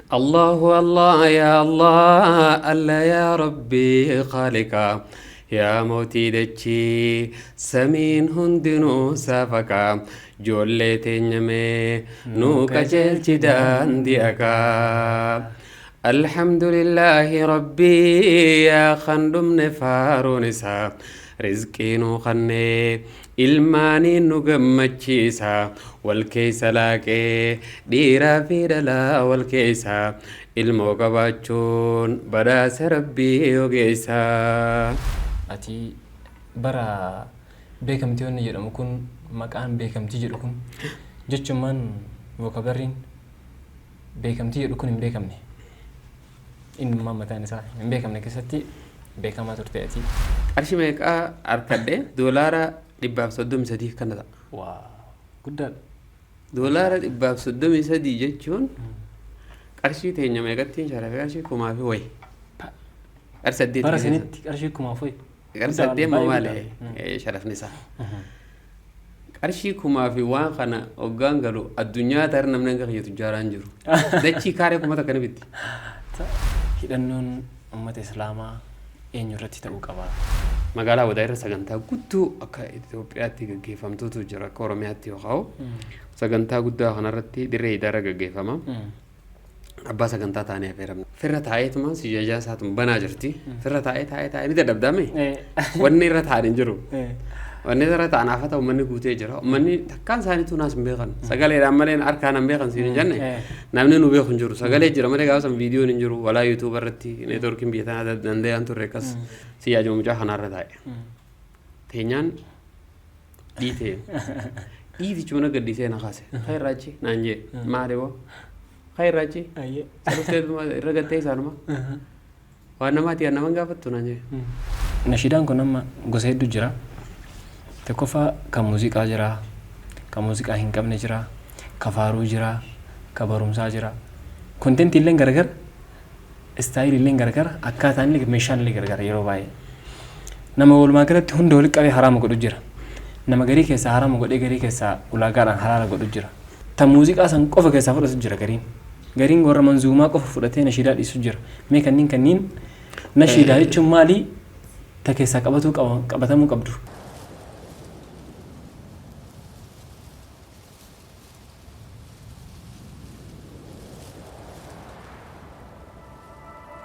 الله الله يا الله الله يا ربي خالقا يا موتي دچي سمين هندنو سافكا جولتي نمي نو كجل جدان ديكا الحمد لله ربي يا خندم نفارونسا رزقينو خني ilmaani nu gammachiisa wal keessa laaqee dhiiraa fi dhalaa wal keessa ilmoo qabaachuun badhaasa rabbii ogeessa. Ati bara beekamtii wanni jedhamu kun maqaan beekamtii jedhu kun jechumaan vokaabariin beekamtii jedhu kun hin beekamne inni mataan isaa hin beekamne keessatti beekamaa turte ati. Qarshii meeqaa harkadhe doolaara 133 kan ta'a. Waa guddaadha. Doolaara 133 jechuun qarshii teenya meeqattiin sharafee qarshii 1000 fi wayi. Qarshii bara sanitti qarshii 1000 wayi. Qarshii maali sharafni isaa. Qarshii 1000 fi waan kana hoggaan galu addunyaa tar namni hanga fayyadu jaaraan jiru. Dachii kaaree 1000 kana bitti. Hidhannoon uummata Islaamaa eenyu irratti ta'uu qaba? Magaalaa Wadaayirra sagantaa guddoo akka Itoophiyaatti gaggeeffamtutu jira akka Oromiyaatti yookaan sagantaa guddaa kanarratti dirree idaara gaggeeffama. Abbaa sagantaa taanee affeeramna. Firra taa'eetuma si jajaa isaatu banaa jirti. Firra taa'ee ni dadhabdame. Wanni irra taa'an hin jiru. Wanni irra taa'an afata uummanni guutee jira. Uummanni takkaan isaaniitu naas hin beekan. Sagaleedhaan malee harkaan hin beekan siin hin jenne. Namni nu beeku hin jiru. Sagalee jira malee gaafa san viidiyoon hin jiru. Walaa yuutuuba irratti neetwoorkiin biyya tanaa danda'an turre akkas si yaajama mucaa kanarra taa'e. Teenyaan dhiitee dhiitichi mana gaddisee na kaase. Khayirraachi naan jee maali boo? Khayirraachi saluftee irra gattee isaanuma. Waan namaati naman gaafattu naan jee. Nashiidaan kun amma gosa hedduu jira. Tokkoffaa kan muuziqaa jira, kan muuziqaa hin qabne jira, kan faaruu jira, kan barumsaa jira. Kontentii illee gargar, istaayilii illee gargar, akkaataan illee meeshaan illee gargar yeroo baay'ee. Nama walumaa galatti hunda walitti qabee haraama godhu jira. Nama garii keessaa haraama godhee garii keessaa ulaagaadhaan halaala godhu jira. Tan muuziqaa san qofa keessaa fudhatu jira gariin. Gariin warra manzuumaa qofa fudhatee nashiidaa dhiisu jira. Mee kanniin nashiidaa jechuun maali? Ta keessaa qabatamuu qabdu.